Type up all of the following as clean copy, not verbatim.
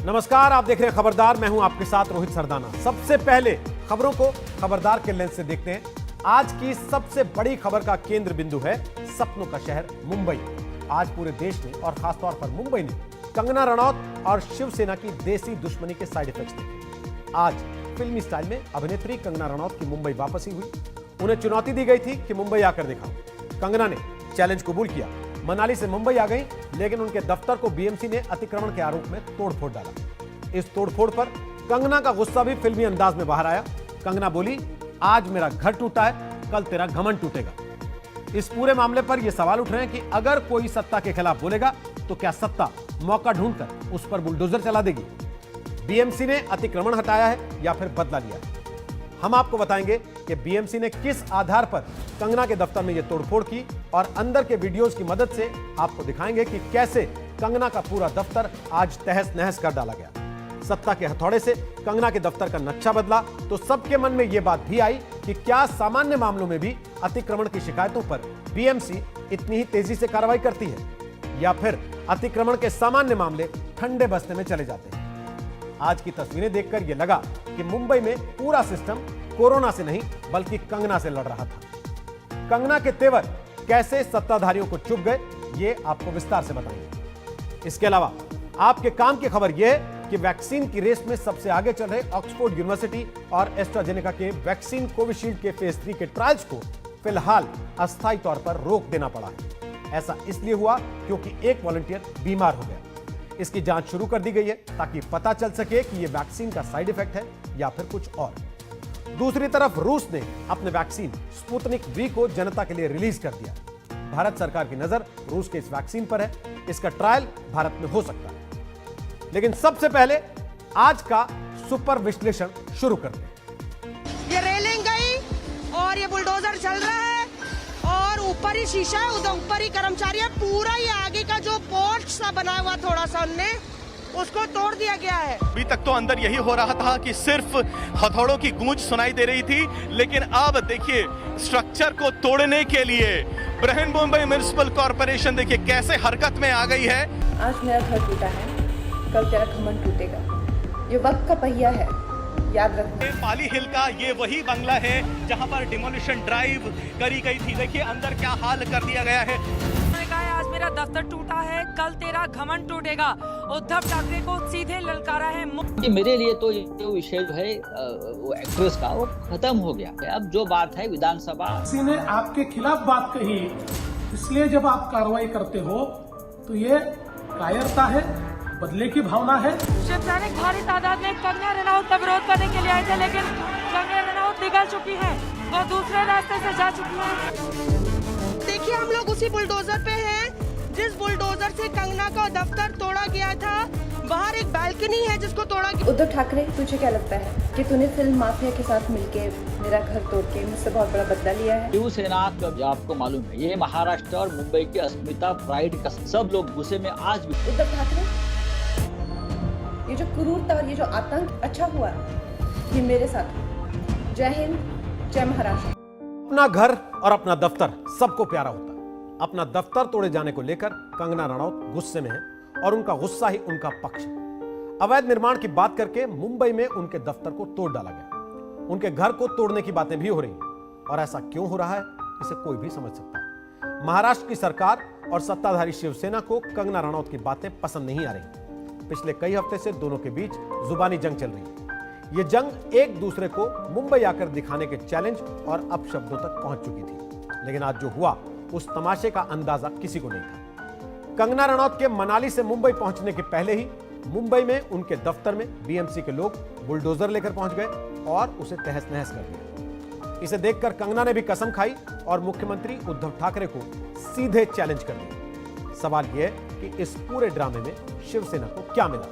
नमस्कार, आप देख रहे हैं खबरदार। मैं हूं आपके साथ रोहित सरदाना। सबसे पहले खबरों को खबरदार के लेंस से देखते हैं। आज की सबसे बड़ी खबर का केंद्र बिंदु है सपनों का शहर मुंबई। आज पूरे देश ने और खासतौर पर मुंबई ने कंगना रनौत और शिवसेना की देसी दुश्मनी के साइड इफेक्ट्स देखे। आज फिल्मी स्टाइल में अभिनेत्री कंगना रनौत की मुंबई वापसी हुई। उन्हें चुनौती दी गई थी कि मुंबई आकर दिखाओ। कंगना ने चैलेंज कबूल किया। मनाली से मुंबई आ गई, लेकिन उनके दफ्तर को बीएमसी ने अतिक्रमण के आरोप में तोड़फोड़ डाला। इस तोड़फोड़ पर कंगना का गुस्सा भी फिल्मी अंदाज में बाहर आया। कंगना बोली, आज मेरा घर टूटा है, कल तेरा घमंड टूटेगा। इस पूरे मामले पर यह सवाल उठ रहे हैं कि अगर कोई सत्ता के खिलाफ बोलेगा तो क्या सत्ता मौका ढूंढकर उस पर बुलडोजर चला देगी? बीएमसी ने अतिक्रमण हटाया है या फिर बदला लिया है? हम आपको बताएंगे कि बीएमसी ने किस आधार पर कंगना के दफ्तर में यह तोड़फोड़ की और अंदर के वीडियोस की मदद से आपको दिखाएंगे कि कैसे कंगना का पूरा दफ्तर आज तहस नहस कर डाला गया। सत्ता के हथौड़े से कंगना के दफ्तर का नक्शा बदला तो सबके मन में यह बात भी आई कि क्या सामान्य मामलों में भी अतिक्रमण की शिकायतों पर बीएमसी इतनी ही तेजी से कार्रवाई करती है, या फिर अतिक्रमण के सामान्य मामले ठंडे बस्ते में चले जाते हैं? आज की तस्वीरें देखकर यह लगा कि मुंबई में पूरा सिस्टम कोरोना से नहीं बल्कि कंगना से लड़ रहा था। कंगना के तेवर कैसे सत्ताधारियों को चुभ गए, ये आपको विस्तार से बताएंगे। इसके अलावा आपके काम की खबर यह है कि वैक्सीन की रेस में सबसे आगे चल रहे ऑक्सफोर्ड यूनिवर्सिटी और एस्ट्राजेनेका के वैक्सीन कोविशील्ड के फेज 3 के ट्रायल्स को फिलहाल अस्थायी तौर पर रोक देना पड़ा है। ऐसा इसलिए हुआ क्योंकि एक वॉलंटियर बीमार हो गया। इसकी जांच शुरू कर दी गई है ताकि पता चल सके कि यह वैक्सीन का साइड इफेक्ट है या फिर कुछ और। दूसरी तरफ रूस ने अपने वैक्सीन स्पुतनिक वी को जनता के लिए रिलीज कर दिया। भारत सरकार की नजर रूस के इस वैक्सीन पर है। इसका ट्रायल भारत में हो सकता है। लेकिन सबसे पहले आज का सुपर विश्लेषण शुरू करते हैं। ये रेलिंग गई और ये बुलडोजर चल रहा है और ऊपर ही शीशा है, उधर ऊपर ही कर्मचारी है। पूरा ये आगे का जो पोर्च सा बना हुआ थोड़ा सा उनने उसको तोड़ दिया गया है। अभी तक तो अंदर यही हो रहा था कि सिर्फ हथौड़ों की गूंज सुनाई दे रही थी, लेकिन अब देखिए स्ट्रक्चर को तोड़ने के लिए बृहन मुंबई म्युनिसिपल कॉर्पोरेशन देखिए कैसे हरकत में आ गई है। आज मेरा घर टूटा है, कल तेरा घमंड टूटेगा। ये वक्त का पहिया है, याद रखना। पाली हिल का ये वही बंगला है जहां पर डिमोलिशन ड्राइव करी गई थी। देखिए अंदर क्या हाल कर दिया गया है। उन्होंने कहा है, आज मेरा दफ्तर टूटा है, कल तेरा घमंड टूटेगा। उद्धव ठाकरे को सीधे ललकारा है। मेरे लिए तो ये विषय जो है वो एक्ट्रेस का वो खत्म हो गया है। अब जो बात है विधानसभा, किसी ने आपके खिलाफ बात कही, इसलिए जब आप कार्रवाई करते हो तो ये कायरता है, बदले की भावना है। शिवसैनिक भारी तादाद में कंगना रनौत का विरोध करने के लिए आए थे, लेकिन कंगना रनौत निकल चुकी है, वो दूसरे रास्ते से जा चुकी है। देखिए हम लोग उसी बुलडोजर पे हैं जिस बुलडोजर से कंगना का दफ्तर तोड़ा गया था। बाहर एक बालकनी है जिसको तोड़ा गया। उद्धव ठाकरे, तुझे क्या लगता है कि तूने फिल्म माफिया के साथ मिलके मेरा घर तोड़ के मुझसे बहुत बड़ा बदला लिया है? शिवसेना का जो आपको मालूम है, ये महाराष्ट्र और मुंबई की अस्मिता प्राइड का सब लोग गुस्से में आज भी। उद्धव ठाकरे, ये जो क्रूरता और ये जो आतंक अच्छा हुआ ये मेरे साथ। जय हिंद, जय महाराष्ट्र। अपना घर और अपना दफ्तर सबको प्यारा होता है। अपना दफ्तर तोड़े जाने को लेकर कंगना रनौत गुस्से में है और उनका गुस्सा ही उनका पक्ष है। अवैध निर्माण की बात करके मुंबई में उनके दफ्तर को तोड़ डाला गया। उनके घर को तोड़ने की बातें भी हो रही हैं और ऐसा क्यों हो रहा है इसे कोई भी समझ सकता है। महाराष्ट्र की सरकार और सत्ताधारी शिवसेना को कंगना रनौत की बातें पसंद नहीं आ रही। पिछले कई हफ्ते से दोनों के बीच जुबानी जंग चल रही है। यह जंग एक दूसरे को मुंबई आकर दिखाने के चैलेंज और अपशब्दों तक पहुंच चुकी थी। लेकिन आज जो हुआ उस तमाशे का अंदाजा किसी को नहीं था। कंगना रनौत के मनाली से मुंबई पहुंचने के पहले ही मुंबई में उनके दफ्तर में बीएमसी के लोग बुलडोजर लेकर पहुंच गए और उसे तहस नहस कर दिया। इसे देखकर कंगना ने भी कसम खाई और मुख्यमंत्री उद्धव ठाकरे को सीधे चैलेंज कर दिया। सवाल यह है कि इस पूरे ड्रामे में शिवसेना को क्या मिला?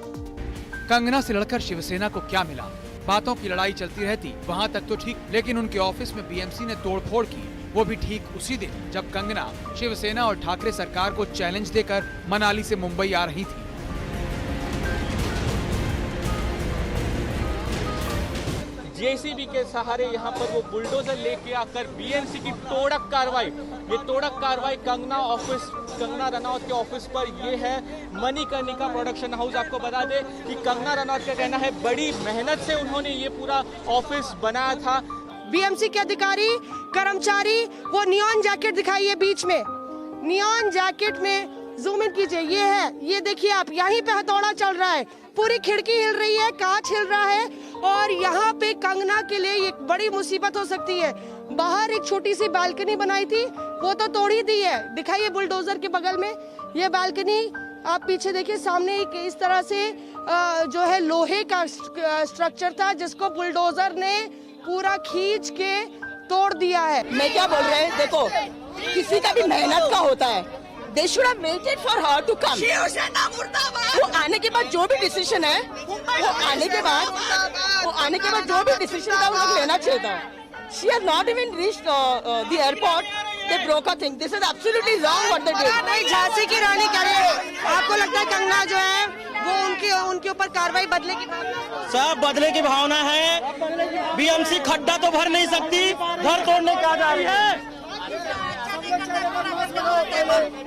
कंगना से लड़कर शिवसेना को क्या मिला? बातों की लड़ाई चलती रहती वहाँ तक तो ठीक, लेकिन उनके ऑफिस में बीएमसी ने तोड़फोड़ की, वो भी ठीक उसी दिन जब कंगना शिवसेना और ठाकरे सरकार को चैलेंज देकर मनाली से मुंबई आ रही थी। जेसीबी के सहारे यहाँ पर वो बुलडोजर लेके आकर बीएमसी की तोड़क कार्रवाई, ये तोड़क कार्रवाई कंगना रनौत के ऑफिस पर ये है मणिकर्णिका प्रोडक्शन हाउस। आपको बता दें कि कंगना रनौत का कहना है बड़ी मेहनत से उन्होंने ये पूरा ऑफिस बनाया था। बीएमसी के अधिकारी कर्मचारी वो नियॉन जैकेट दिखाइए, बीच में नियॉन जैकेट में जूम इन कीजिए, ये है, ये देखिए आप, यहीं पे हथौड़ा चल रहा है, पूरी खिड़की हिल रही है, कांच हिल रहा है और यहाँ पे कंगना के लिए एक बड़ी मुसीबत हो सकती है। बाहर एक छोटी सी बालकनी बनाई थी, वो तो तोड़ ही दी है। दिखाइए बुलडोजर के बगल में ये बालकनी, आप पीछे देखिए, सामने एक इस तरह से जो है लोहे का स्ट्रक्चर था जिसको बुलडोजर ने पूरा खींच के तोड़ दिया है। मैं क्या बोल रहे हैं, देखो किसी का भी मेहनत का होता है, They should have waited for her to come. वो आने के बाद जो भी डिसीजन है, वो आने के बाद जो भी डिसीजन था वो लोग लेना चाहिए था। She has not even reached the airport. They broke a thing. This is absolutely wrong what they did. नहीं, झांसी की रानी कह रहे हैं, आपको लगता है कंगना जो है वो उनके ऊपर कार्रवाई बदले की भावना? सब बदले की भावना है। बीएमसी खड्डा तो भर नहीं सकती, घर तोड़ने का जा रही है।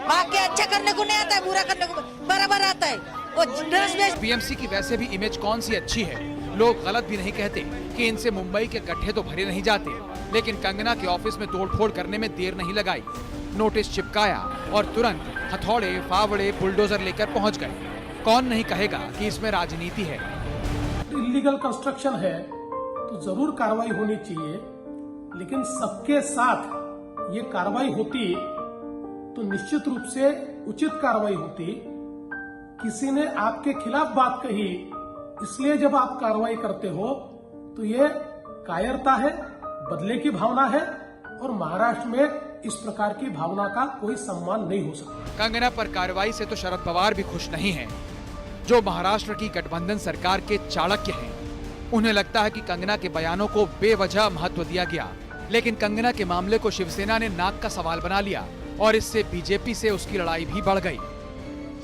बाकी अच्छा करने को नहीं आता है, बुरा करने को बराबर आता है। वो बीएमसी की वैसे भी इमेज कौन सी अच्छी है, लोग गलत भी नहीं कहते कि इनसे मुंबई के गड्ढे तो भरे नहीं जाते, लेकिन कंगना के ऑफिस में तोड़फोड़ करने में देर नहीं लगाई। नोटिस चिपकाया और तुरंत हथौड़े, फावड़े, बुलडोजर लेकर पहुंच गए। कौन नहीं कहेगा कि इसमें राजनीति है। इलीगल कंस्ट्रक्शन है तो जरूर कार्रवाई होनी चाहिए, लेकिन सबके साथ ये कार्रवाई होती तो निश्चित रूप से उचित कार्रवाई होती। किसी ने आपके खिलाफ बात कही, इसलिए जब आप कार्रवाई करते हो तो ये कायरता है, बदले की भावना है और महाराष्ट्र में इस प्रकार की भावना का कोई सम्मान नहीं हो सकता। कंगना पर कार्रवाई से तो शरद पवार भी खुश नहीं हैं, जो महाराष्ट्र की गठबंधन सरकार के चाणक्य हैं। उन्हें लगता है कि कंगना के बयानों को बेवजह महत्व दिया गया, लेकिन कंगना के मामले को शिवसेना ने नाक का सवाल बना लिया और इससे बीजेपी से उसकी लड़ाई भी बढ़ गई।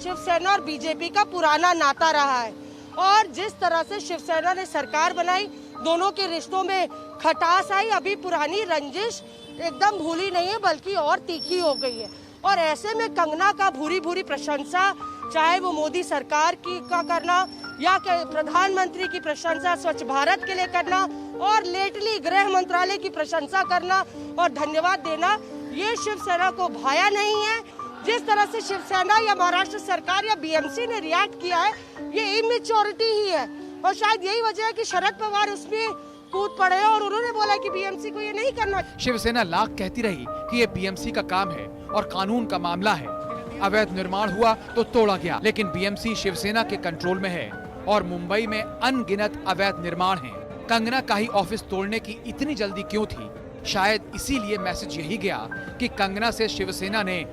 शिवसेना और बीजेपी का पुराना नाता रहा है और जिस तरह से शिवसेना ने सरकार बनाई, दोनों के रिश्तों में खटास आई, अभी पुरानी रंजिश एकदम भूली नहीं है बल्कि और तीखी हो गई है। और ऐसे में कंगना का भूरी भूरी प्रशंसा, चाहे वो मोदी सरकार की का करना या प्रधानमंत्री की प्रशंसा स्वच्छ भारत के लिए करना और लेटली गृह मंत्रालय की प्रशंसा करना और धन्यवाद देना, ये शिवसेना को भाया नहीं है। जिस तरह से शिवसेना या महाराष्ट्र सरकार या बीएमसी ने रिएक्ट किया है, ये इमेच्योरिटी ही है और शायद यही वजह है कि शरद पवार उसमें कूद पड़े और उन्होंने बोला कि बीएमसी को ये नहीं करना। शिवसेना लाख कहती रही कि ये बीएमसी का काम है और कानून का मामला है। अवैध निर्माण हुआ तो तोड़ा गया, लेकिन बीएमसी शिवसेना के कंट्रोल में है और मुंबई में अनगिनत अवैध निर्माण हैं। कंगना का ही ऑफिस तोड़ने की इतनी जल्दी क्यों थी? शायद इसीलिए मैसेज यही गया कि कंगना से शिवसेना ने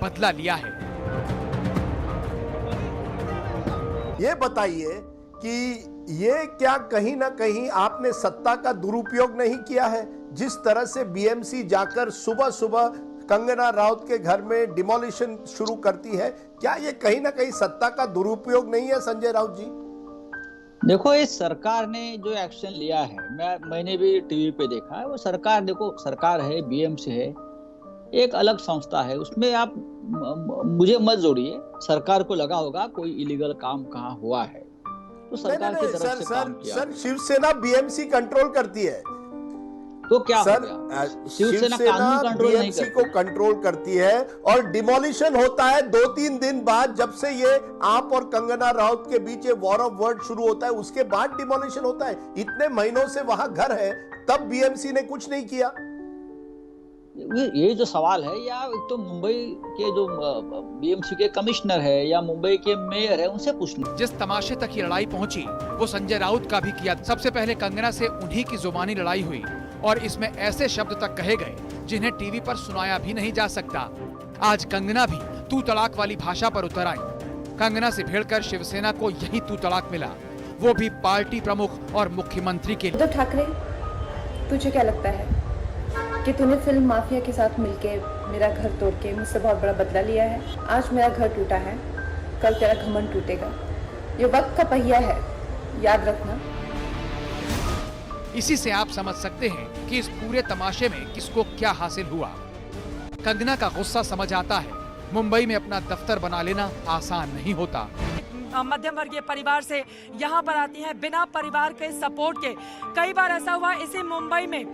बदला लिया है। ये बताइए कि ये क्या कहीं ना कहीं आपने सत्ता का दुरुपयोग नहीं किया है? जिस तरह से बीएमसी जाकर सुबह सुबह कंगना राउत के घर में डिमोलिशन शुरू करती है, क्या ये कहीं ना कहीं सत्ता का दुरुपयोग नहीं है संजय राउत जी? देखो, इस सरकार ने जो एक्शन लिया है, मैंने भी टीवी पे देखा है, वो सरकार, देखो सरकार है, बीएमसी है, एक अलग संस्था है, उसमें आप मुझे मत जोड़िए। सरकार को लगा होगा कोई इलीगल काम कहाँ हुआ है तो सरकार की तरफ से काम किया। सर, शिवसेना बीएमसी कंट्रोल करती है तो क्या सर? शिवसेना कानून कंट्रोल नहीं बीएमसी को कंट्रोल करती है और डिमोलिशन होता है 2-3 दिन बाद, जब से ये आप और कंगना राउत के बीच वॉर ऑफ वर्ड शुरू होता है, उसके बाद डिमोलिशन होता है। इतने महीनों से वहां घर है, तब बीएमसी ने कुछ नहीं किया। ये जो सवाल है, या एक तो मुंबई के जो बीएमसी के कमिश्नर है या मुंबई के मेयर है, उनसे पूछ लो। जिस तमाशे तक ये लड़ाई पहुंची वो संजय राउत का भी किया। सबसे पहले कंगना से उन्हीं की जुबानी लड़ाई हुई और इसमें ऐसे शब्द तक कहे गए जिन्हें टीवी पर सुनाया भी नहीं जा सकता। आज कंगना भी तू तलाक वाली भाषा पर उतर आई। कंगना से भिड़कर शिवसेना को यही तू तलाक मिला, वो भी पार्टी प्रमुख और मुख्यमंत्री के लिए। उद्धव ठाकरे, तुझे क्या लगता है कि तूने फिल्म माफिया के साथ मिलके मेरा घर तोड़ के मुझसे बहुत बड़ा बदला लिया है? आज मेरा घर टूटा है, कल तेरा घमंड टूटेगा। ये वक्त का पहिया है, याद रखना। इसी से आप समझ सकते हैं कि इस पूरे तमाशे में किसको क्या हासिल हुआ। कंगना का गुस्सा समझ आता है। मुंबई में अपना दफ्तर बना लेना आसान नहीं होता। मध्यम वर्गीय परिवार से यहाँ पर आती हैं बिना परिवार के सपोर्ट के। कई बार ऐसा हुआ इसी मुंबई में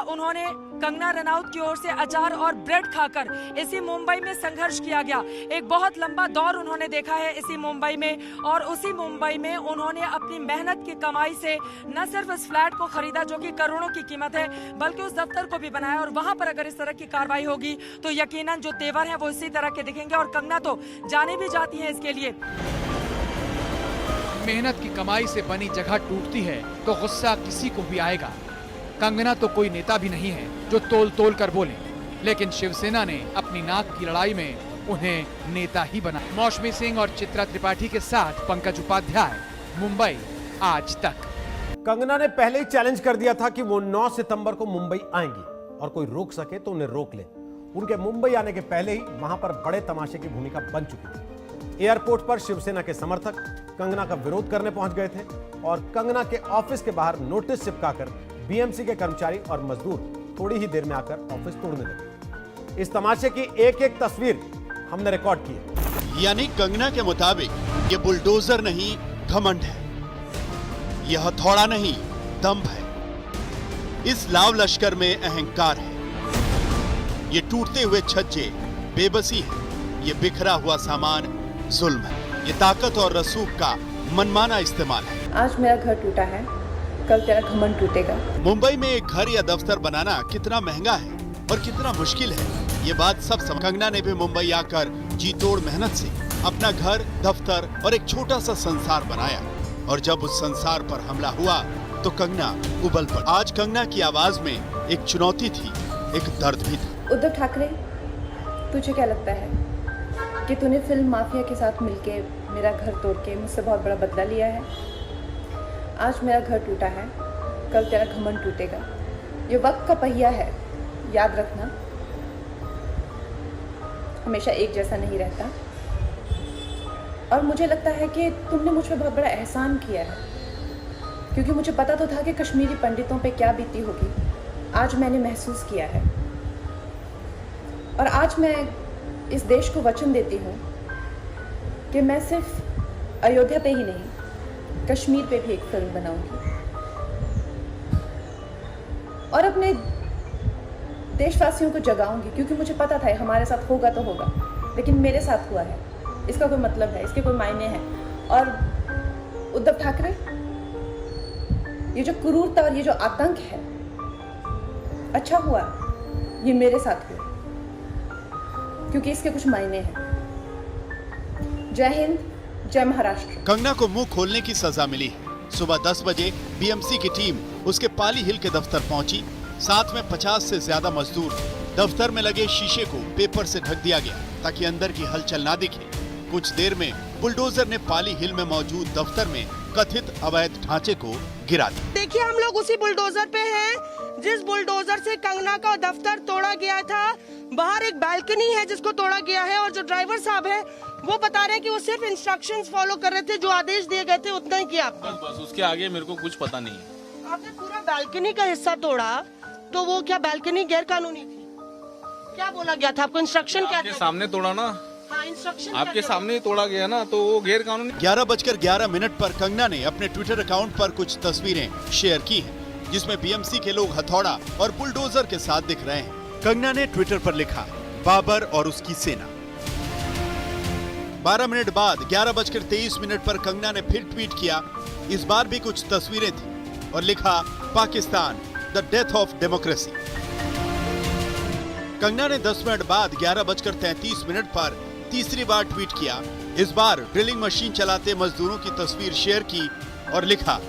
उन्होंने कंगना रनौत की ओर से अचार और ब्रेड खाकर इसी मुंबई में संघर्ष किया गया। एक बहुत लंबा दौर उन्होंने देखा है इसी मुंबई में, और उसी मुंबई में उन्होंने अपनी मेहनत की कमाई से न सिर्फ इस फ्लैट को खरीदा जो कि करोड़ों की कीमत है, बल्कि उस दफ्तर को भी बनाया। और वहां पर अगर इस तरह की कार्रवाई होगी तो यकीनन जो तेवर है वो इसी तरह के दिखेंगे, और कंगना तो जाने भी जाती है इसके लिए। मेहनत की कमाई से बनी जगह टूटती है तो गुस्सा किसी को भी आएगा। कंगना तो कोई नेता भी नहीं है जो तोल तोल कर बोले, लेकिन शिवसेना ने अपनी नाक की लड़ाई में उन्हें नेता ही बनाया। मौसमी सिंह और चित्रा त्रिपाठी के साथ पंकज उपाध्याय, मुंबई आज तक। कंगना ने पहले ही चैलेंज कर दिया था कि वो 9 सितंबर को मुंबई आएंगी और कोई रोक सके तो उन्हें रोक ले। उनके मुंबई आने के पहले ही वहां पर बड़े तमाशे की भूमिका बन चुकी थी। एयरपोर्ट पर शिवसेना के समर्थक कंगना का विरोध करने पहुंच गए थे और कंगना के ऑफिस के बाहर नोटिस चिपकाकर बीएमसी के कर्मचारी और मजदूर थोड़ी ही देर में आकर ऑफिस तोड़ने लगे। इस तमाशे की एक एक तस्वीर हमने रिकॉर्ड की है। यानी कंगना के मुताबिक ये बुलडोजर नहीं घमंड है, यह हथौड़ा नहीं दम्भ है। इस लाव लश्कर में अहंकार है। ये टूटते हुए छज्जे बेबसी है, ये बिखरा हुआ सामान जुल्म है, ये ताकत और रसूख का मनमाना इस्तेमाल है। आज मेरा घर टूटा है, कल तेरा घमंड टूटेगा। मुंबई में एक घर या दफ्तर बनाना कितना महंगा है और कितना मुश्किल है, ये बात सब समझ। कंगना ने भी मुंबई आकर जी तोड़ मेहनत से अपना घर, दफ्तर और एक छोटा सा संसार बनाया, और जब उस संसार पर हमला हुआ तो कंगना उबल पड़ी। आज कंगना की आवाज में एक चुनौती थी, एक दर्द भी था। उद्धव ठाकरे, तुझे क्या लगता है कि तूने फिल्म माफिया के साथ मिलके मेरा घर तोड़ के मुझसे बहुत बड़ा बदला लिया है? आज मेरा घर टूटा है, कल तेरा घमंड टूटेगा। ये वक्त का पहिया है, याद रखना, हमेशा एक जैसा नहीं रहता। और मुझे लगता है कि तुमने मुझ पर बहुत बड़ा एहसान किया है, क्योंकि मुझे पता तो था कि कश्मीरी पंडितों पे क्या बीती होगी। आज मैंने महसूस किया है, और आज मैं इस देश को वचन देती हूँ कि मैं सिर्फ अयोध्या पे ही नहीं, कश्मीर पे भी एक फिल्म बनाऊंगी, और अपने देशवासियों को जगाऊंगी, क्योंकि मुझे पता था हमारे साथ होगा तो होगा, लेकिन मेरे साथ हुआ है, इसका कोई मतलब है, इसके कोई मायने हैं। और उद्धव ठाकरे, ये जो क्रूरता और ये जो आतंक है, अच्छा हुआ ये मेरे साथ हुआ, क्योंकि इसके कुछ मायने हैं। जय हिंद, जय महाराष्ट्र। कंगना को मुंह खोलने की सजा मिली है। सुबह 10 बजे बीएमसी की टीम उसके पाली हिल के दफ्तर पहुंची। साथ में 50 से ज्यादा मजदूर। दफ्तर में लगे शीशे को पेपर से ढक दिया गया ताकि अंदर की हलचल ना दिखे। कुछ देर में बुलडोजर ने पाली हिल में मौजूद दफ्तर में कथित अवैध ढांचे को गिरा दिया। देखिए, हम लोग उसी बुलडोजर पे हैं जिस बुलडोजर से कंगना का दफ्तर तोड़ा गया था। बाहर एक बालकनी है जिसको तोड़ा गया है, और जो ड्राइवर साहब है वो बता रहे हैं कि वो सिर्फ इंस्ट्रक्शंस फॉलो कर रहे थे, जो आदेश दिए गए थे उतना ही किया। बस उसके आगे मेरे को कुछ पता नहीं है। आपने पूरा बालकनी का हिस्सा तोड़ा, तो वो क्या बालकनी गैर कानूनी थी? क्या बोला गया था आपको? इंस्ट्रक्शन क्या था? सामने तोड़ा ना। हाँ, इंस्ट्रक्शन आपके सामने ही तोड़ा गया ना, तो वो गैर कानूनी। 11:11 पर कंगना ने अपने ट्विटर अकाउंट पर कुछ तस्वीरें शेयर की हैं, जिसमें बीएमसी के लोग हथौड़ा और बुलडोजर के साथ दिख रहे हैं। कंगना ने ट्विटर पर लिखा, बाबर और उसकी सेना। 12 मिनट बाद 11:23 पर कंगना ने फिर ट्वीट किया। इस बार भी कुछ तस्वीरें थी और लिखा, Pakistan the death of democracy. Kangana ने 10 मिनट बाद 11:33 पर तीसरी बार ट्वीट किया। इस बार ड्रिलिंग मशीन चलाते मजदूरों की तस्वीर शेयर की और लिखा,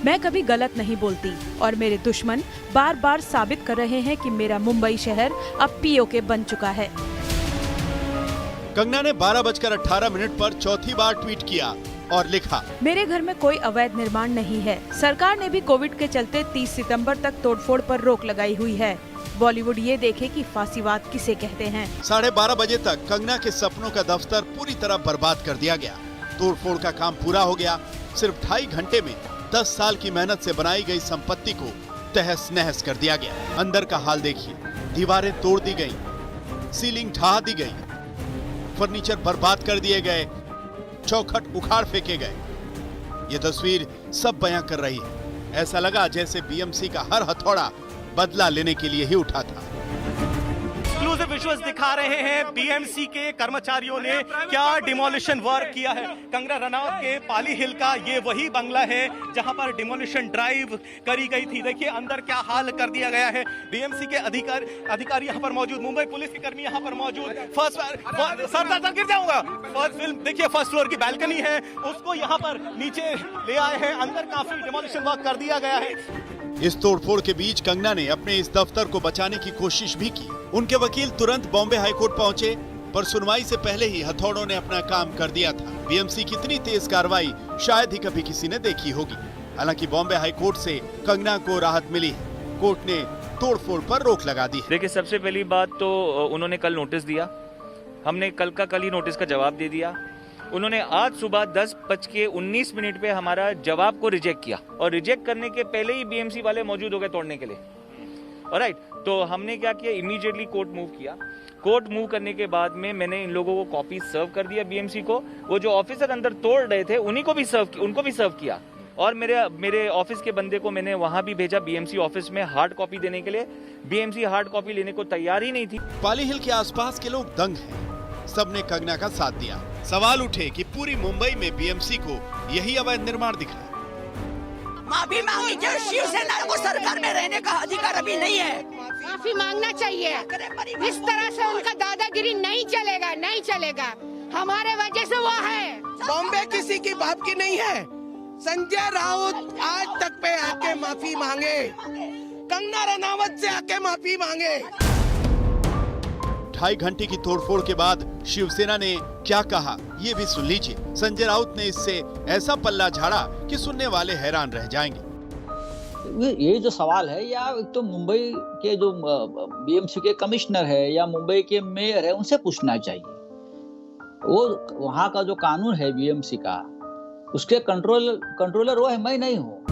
मैं कभी गलत नहीं बोलती और मेरे दुश्मन बार बार साबित कर रहे हैं कि मेरा मुंबई शहर अब पीओके बन चुका है। कंगना ने 12:18 पर चौथी बार ट्वीट किया और लिखा, मेरे घर में कोई अवैध निर्माण नहीं है। सरकार ने भी कोविड के चलते 30 सितंबर तक तोड़फोड़ पर रोक लगाई हुई है। बॉलीवुड ये देखे कि फांसीवाद किसे कहते हैं। 12:30 बजे तक कंगना के सपनों का दफ्तर पूरी तरह बर्बाद कर दिया गया। तोड़फोड़ का काम पूरा हो गया। सिर्फ 2.5 घंटे में 10 साल की मेहनत से बनाई गई संपत्ति को तहस नहस कर दिया गया। अंदर का हाल देखिए, दीवारें तोड़ दी गई, सीलिंग ढहा दी गई, फर्नीचर बर्बाद कर दिए गए, चौखट उखाड़ फेंके गए। ये तस्वीर सब बयां कर रही है। ऐसा लगा जैसे बीएमसी का हर हथौड़ा बदला लेने के लिए ही उठा था। एक्सक्लूसिव विजुअल्स दिखा रहे हैं बीएमसी के कर्मचारियों ने क्या डिमोलिशन वर्क किया है। कंगना रनौत के पाली हिल का ये वही बंगला है जहां पर डिमोलिशन ड्राइव करी गई थी। देखिए अंदर क्या हाल कर दिया गया है। बीएमसी के अधिकारी यहां पर मौजूद, मुंबई पुलिस के कर्मी यहां पर मौजूद। सर गिर जाऊंगा। देखिए फर्स्ट फ्लोर की बालकनी है, उसको यहां पर नीचे ले आए हैं। अंदर काफी डिमोलिशन वर्क कर दिया गया है। इस तोड़फोड़ के बीच कंगना ने अपने इस दफ्तर को बचाने की कोशिश भी की। उनके वकील तुरंत बॉम्बे हाईकोर्ट पहुंचे, पर सुनवाई से पहले ही हथौड़ों ने अपना काम कर दिया था। बीएमसी की इतनी तेज कार्रवाई शायद ही कभी किसी ने देखी होगी। हालांकि बॉम्बे हाईकोर्ट से कंगना को राहत मिली है। कोर्ट ने तोड़फोड़ पर रोक लगा दी है। देखिए सबसे पहली बात तो उन्होंने कल नोटिस दिया, हमने कल ही नोटिस का जवाब दे दिया। उन्होंने आज सुबह 10:19 पे हमारा जवाब को रिजेक्ट किया और रिजेक्ट करने के पहले ही बीएमसी वाले मौजूद हो गए तोड़ने के लिए। ऑलराइट, तो हमने क्या किया, इमीडिएटली कोर्ट मूव किया। कोर्ट मूव करने के बाद में मैंने इन लोगों को कॉपी सर्व कर दिया बीएमसी को। वो जो ऑफिसर अंदर तोड़ रहे थे उनको भी सर्व किया और मेरे ऑफिस के बंदे को मैंने वहां भी भेजा बीएमसी ऑफिस में हार्ड कॉपी देने के लिए। बीएमसी हार्ड कॉपी लेने को तैयार ही नहीं थी। पाली हिल के आसपास के लोग दंग हैं। सबने कंगना का साथ दिया। सवाल उठे कि पूरी मुंबई में बीएमसी को यही अवैध निर्माण दिखा। माफी मांगी, जो शिवसेना को सरकार में रहने का अधिकार अभी नहीं है। माफी मांगना चाहिए। इस तरह से उनका दादागिरी नहीं चलेगा। हमारे वजह से वो है। बॉम्बे किसी की बाप की नहीं है। संजय राउत आज तक पे आके माफी मांगे, कंगना रनावत से आके माफी मांगे। 2.5 घंटे की तोड़फोड़ के बाद शिवसेना ने क्या कहा ये भी सुन लीजिए। संजय राउत ने इससे ऐसा पल्ला झाड़ा कि सुनने वाले हैरान रह जाएंगे। ये जो सवाल है, या तो मुंबई के जो बीएमसी के कमिश्नर है या मुंबई के मेयर है उनसे पूछना चाहिए। वो वहाँ का जो कानून है बीएमसी का, उसके कंट्रोलर वो है, मैं नहीं हूँ।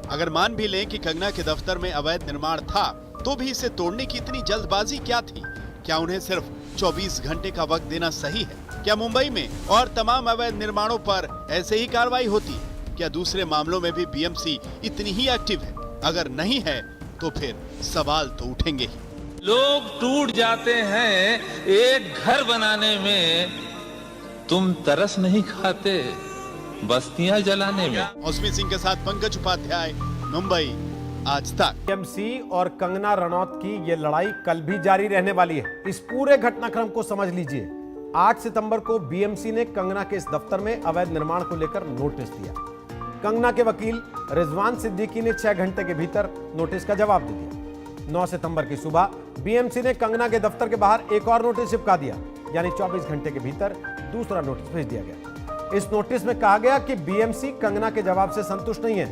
अगर मान भी लें कि कंगना के दफ्तर में अवैध निर्माण था, तो भी इसे तोड़ने की इतनी जल्दबाजी क्या थी? क्या उन्हें सिर्फ 24 घंटे का वक्त देना सही है? क्या मुंबई में और तमाम अवैध निर्माणों पर ऐसे ही कार्रवाई होती? क्या दूसरे मामलों में भी बीएमसी इतनी ही एक्टिव है? अगर नहीं है तो फिर सवाल तो उठेंगे ही। लोग टूट जाते हैं एक घर बनाने में, तुम तरस नहीं खाते बस्तियां जलाने में। मौसमी सिंह के साथ पंकज उपाध्याय, मुंबई, आज तक। बीएमसी और कंगना रनौत की ये लड़ाई कल भी जारी रहने वाली है। इस पूरे घटनाक्रम को समझ लीजिए। 8 सितंबर को बीएमसी ने कंगना के इस दफ्तर में अवैध निर्माण को लेकर नोटिस दिया। कंगना के वकील रिजवान सिद्दीकी ने 6 घंटे के भीतर नोटिस का जवाब दे दिया। 9 सितंबर की सुबह बीएमसी ने कंगना के दफ्तर के बाहर एक और नोटिस चिपका दिया, यानी 24 घंटे के भीतर दूसरा नोटिस भेज दिया गया। इस नोटिस में कहा गया कि बीएमसी कंगना के जवाब से संतुष्ट नहीं है।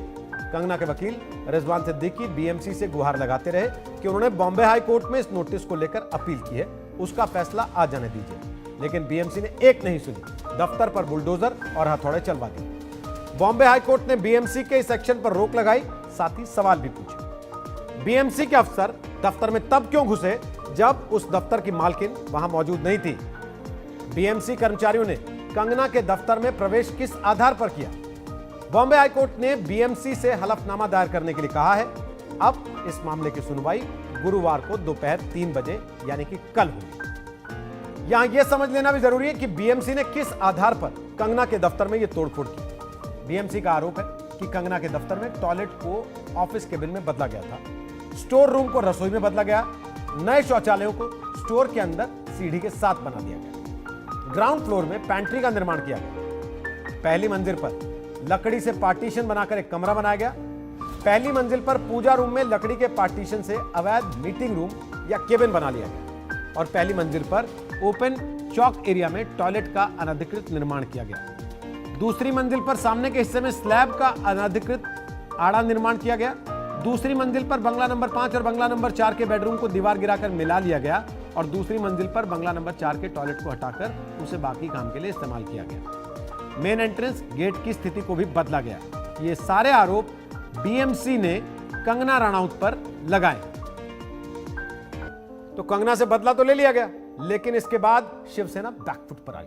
कंगना के वकील रिजवान सिद्दीकी बीएमसी से गुहार लगाते रहे कि उन्होंने बॉम्बे हाई कोर्ट में इस नोटिस को लेकर अपील की है, उसका फैसला आ जाने दीजिए। लेकिन बीएमसी ने एक नहीं सुनी, दफ्तर पर बुलडोजर और हथौड़े चलवा दिए। बॉम्बे हाई कोर्ट ने बीएमसी के इस एक्शन पर रोक लगाई, साथ ही सवाल भी पूछे। बीएमसी के अफसर दफ्तर में तब क्यों घुसे जब उस दफ्तर की मालकिन वहां मौजूद नहीं थी? बीएमसी कर्मचारियों ने कंगना के दफ्तर में प्रवेश किस आधार पर किया? बॉम्बे हाईकोर्ट ने बीएमसी से हलफनामा दायर करने के लिए कहा है। अब इस मामले की सुनवाई गुरुवार को दोपहर 3 बजे यानी कि कल होगी। यहां यह समझ लेना भी जरूरी है कि बीएमसी ने किस आधार पर कंगना के दफ्तर में यह तोड़फोड़ की। बीएमसी का आरोप है कि कंगना के दफ्तर में टॉयलेट को ऑफिस केबिन में बदला गया था, स्टोर रूम को रसोई में बदला गया, नए शौचालयों को स्टोर के अंदर सीढ़ी के साथ बना दिया गया, ग्राउंड फ्लोर में पैंट्री का निर्माण किया गया, पहली मंजिल पर लकड़ी से पार्टीशन बनाकर एक कमरा बनाया गया, पहली मंजिल पर पूजा रूम में लकड़ी के पार्टीशन से अवैध मीटिंग रूम या केबिन बना लिया गया और पहली मंजिल पर ओपन चौक एरिया में टॉयलेट का अनधिकृत निर्माण किया गया। दूसरी मंजिल पर सामने के हिस्से में स्लैब का अनधिकृत आड़ा निर्माण किया गया। दूसरी मंजिल पर बंगला नंबर 5 और बंगला नंबर 4 के बेडरूम को दीवार गिराकर मिला लिया गया और दूसरी मंजिल पर बंगला नंबर 4 के टॉयलेट को हटाकर उसे बाकी काम के लिए इस्तेमाल किया गया। मेन एंट्रेंस गेट की स्थिति को भी बदला गया। कि ये सारे आरोप बीएमसी ने कंगना रनौत पर लगाए। तो कंगना से बदला तो ले लिया गया, लेकिन इसके बाद शिवसेना बैकफुट पर आई।